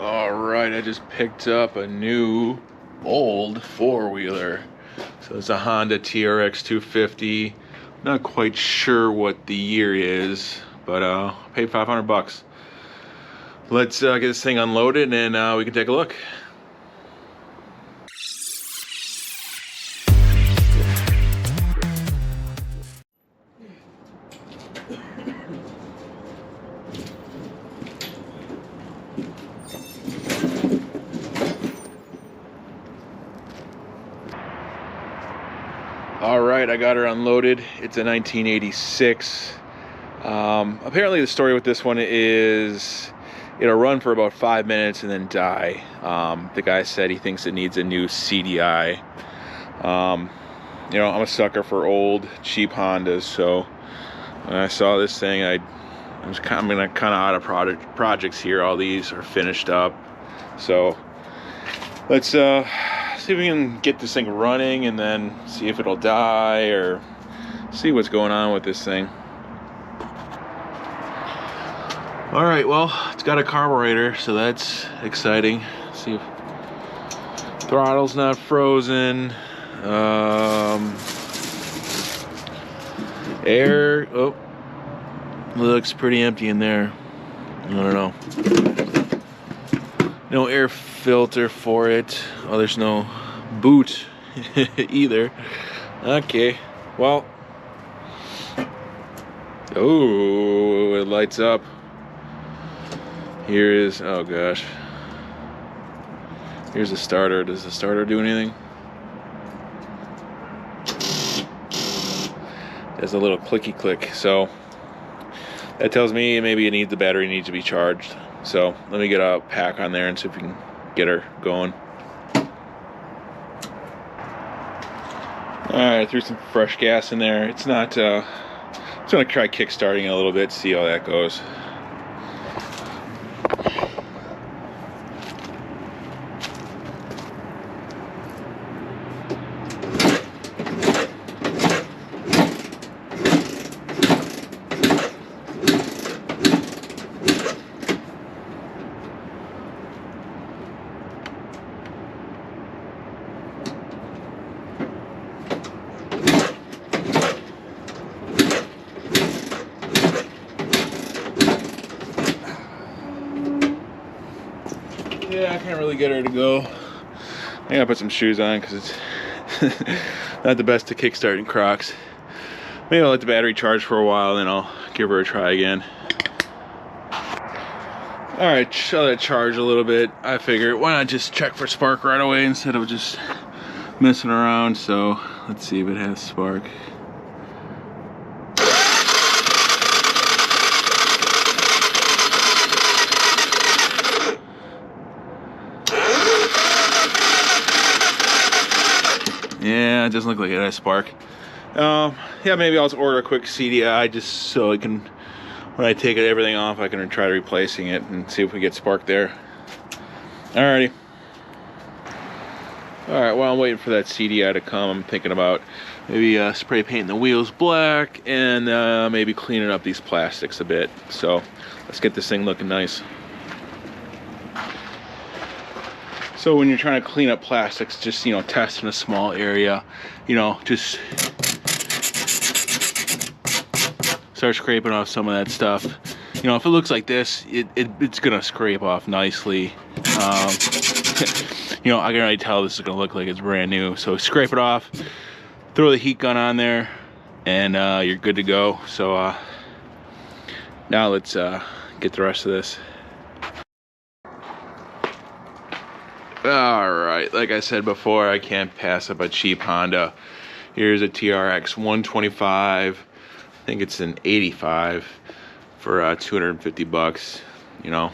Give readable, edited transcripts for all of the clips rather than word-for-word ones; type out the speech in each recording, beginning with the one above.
All right, I just picked up a new old four-wheeler. So it's a Honda Trx250. Not quite sure what the year is, but I paid 500 bucks. Let's get this thing unloaded and we can take a look. All right, I got her unloaded. It's a 1986. Apparently the story with this one is it'll run for about 5 minutes and then die. The guy said he thinks it needs a new CDI. You know, I'm a sucker for old, cheap Hondas, so when I saw this thing, I'm kind of out of projects here. All these are finished up, so let's see if we can get this thing running and then see if it'll die or see what's going on with this thing. All right, well, it's got a carburetor, so that's exciting. See if throttle's not frozen. Air, oh, looks pretty empty in there. I don't know. No air filter for it. Oh, there's no boot either. Okay, well. Oh, it lights up. Here is, oh gosh. Here's the starter. Does the starter do anything? There's a little clicky click, so that tells me maybe the battery needs to be charged. So let me get a pack on there and see if we can get her going. All right, I threw some fresh gas in there. It's not, I'm just gonna try kick-starting it a little bit, see how that goes. Yeah, I can't really get her to go. I gotta put some shoes on because it's not the best to kickstart in Crocs. Maybe I'll let the battery charge for a while, then I'll give her a try again. Alright, I'll let it charge a little bit. I figure, why not just check for spark right away instead of just messing around. So let's see if it has spark. Yeah, it doesn't look like it has spark. Yeah, maybe I'll just order a quick CDI just so I can, when I take everything off, I can try replacing it and see if we get spark there. Alrighty. Alright, while I'm waiting for that CDI to come, I'm thinking about maybe spray painting the wheels black and maybe cleaning up these plastics a bit. So let's get this thing looking nice. So when you're trying to clean up plastics, just, you know, test in a small area, you know, just start scraping off some of that stuff. You know, if it looks like this, it's gonna scrape off nicely. You know, I can already tell this is gonna look like it's brand new. So scrape it off, throw the heat gun on there, and you're good to go. So now let's get the rest of this. Alright, like I said before, I can't pass up a cheap Honda. Here's a Trx125. I think it's an 85 for 250 bucks. You know,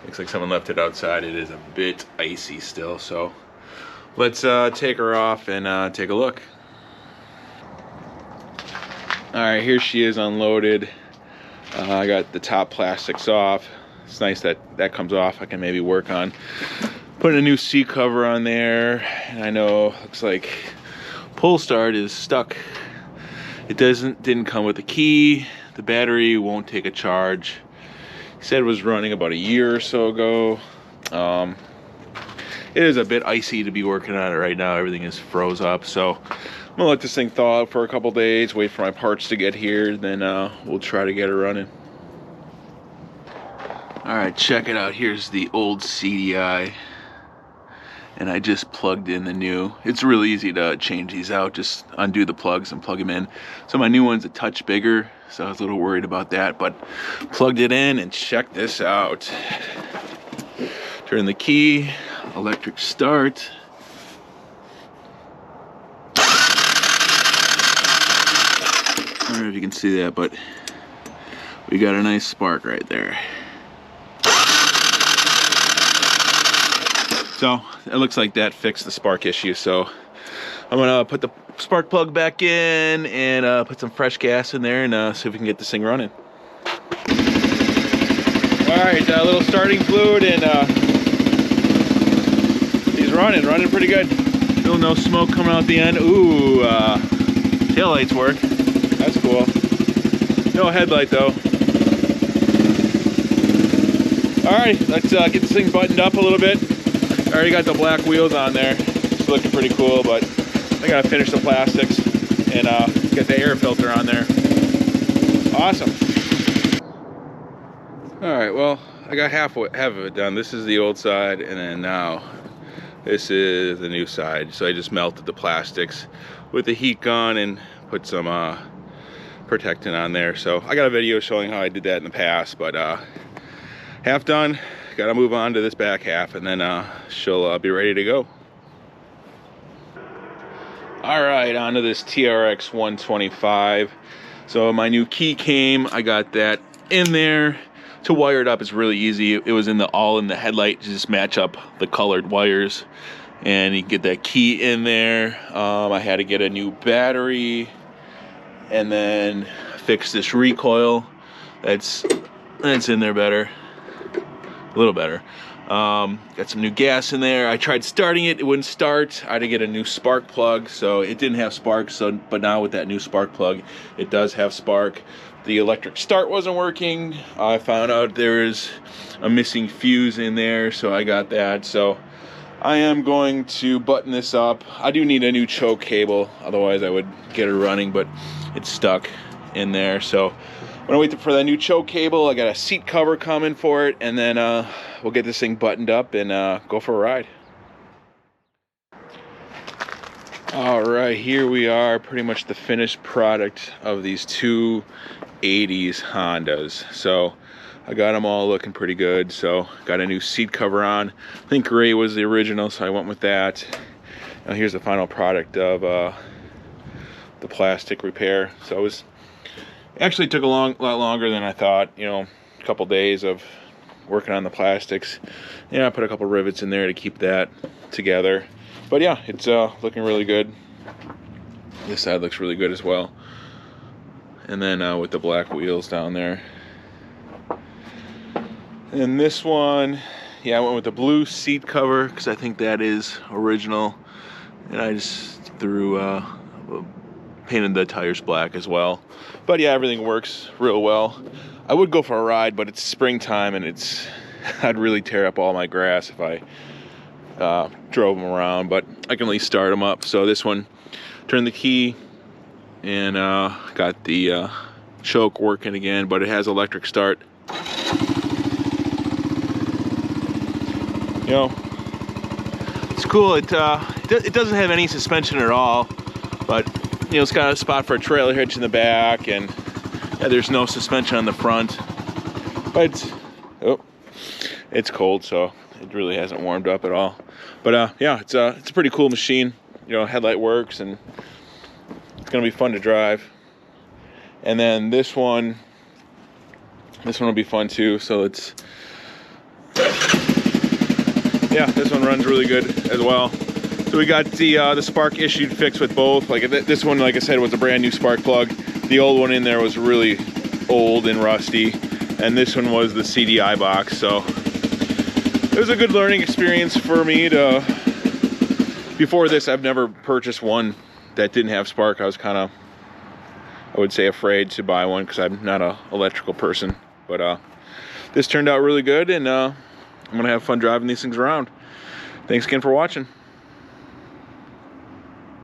looks like someone left it outside. It is a bit icy still, so let's take her off and take a look. Alright, here she is unloaded. I got the top plastics off. It's nice that that comes off. I can maybe work on putting a new seat cover on there. And I know, looks like pull start is stuck. It didn't come with a key. The battery won't take a charge. He said it was running about a year or so ago. It is a bit icy to be working on it right now. Everything is froze up, so I'm gonna let this thing thaw out for a couple days, wait for my parts to get here, then we'll try to get it running. All right, check it out. Here's the old CDI, and I just plugged in the new. It's really easy to change these out. Just undo the plugs and plug them in. So my new one's a touch bigger, so I was a little worried about that, but plugged it in, and check this out. Turn the key, electric start. I don't know if you can see that, but we got a nice spark right there. So it looks like that fixed the spark issue. So I'm gonna put the spark plug back in and put some fresh gas in there and see if we can get this thing running. All right, a little starting fluid, and he's running pretty good. Still no smoke coming out the end. Ooh, taillights work. That's cool. No headlight though. All right, let's get this thing buttoned up a little bit. I already got the black wheels on there. It's looking pretty cool, but I gotta finish the plastics and get the air filter on there. Awesome. All right, well, I got half of it done. This is the old side, and then now this is the new side. So I just melted the plastics with the heat gun and put some protectant on there. So I got a video showing how I did that in the past, but half done. Gotta move on to this back half, and then she'll be ready to go. All right, onto this Trx125. So my new key came. I got that in there. To wire it up is really easy. It was all in the headlight. Just match up the colored wires, and you can get that key in there. I had to get a new battery, and then fix this recoil. That's in there better. A little better. Got some new gas in there. I tried starting it, it wouldn't start. I had to get a new spark plug, so it didn't have spark. But now with that new spark plug, it does have spark. The electric start wasn't working. I found out there is a missing fuse in there, so I got that. So I am going to button this up. I do need a new choke cable, otherwise I would get it running, but it's stuck in there. So I'm gonna wait for that new choke cable. I got a seat cover coming for it, and then we'll get this thing buttoned up and go for a ride. All right, here we are, pretty much the finished product of these two 80s Hondas. So I got them all looking pretty good. So got a new seat cover on. I think gray was the original, so I went with that. Now here's the final product of the plastic repair. So it was actually took a lot longer than I thought. You know, a couple days of working on the plastics. Yeah, I put a couple rivets in there to keep that together. But yeah, it's looking really good. This side looks really good as well. And then with the black wheels down there. And this one, yeah, I went with the blue seat cover because I think that is original. And I just painted the tires black as well. But yeah, everything works real well. I would go for a ride, but it's springtime and I'd really tear up all my grass if I drove them around, but I can at least start them up. So this one, turn the key, and got the choke working again, but it has electric start. You know, it's cool. It doesn't have any suspension at all, but you know, it's got a spot for a trailer hitch in the back, and yeah, there's no suspension on the front. But it's cold, so it really hasn't warmed up at all. But yeah, it's a pretty cool machine. You know, headlight works, and it's gonna be fun to drive. And then this one will be fun too. So yeah, this one runs really good as well. So we got the spark issued fixed with both. Like this one, like I said, was a brand new spark plug. The old one in there was really old and rusty, and this one was the CDI box. So it was a good learning experience for me to. Before this, I've never purchased one that didn't have spark. I was kind of, I would say, afraid to buy one because I'm not an electrical person. But this turned out really good, and I'm gonna have fun driving these things around. Thanks again for watching.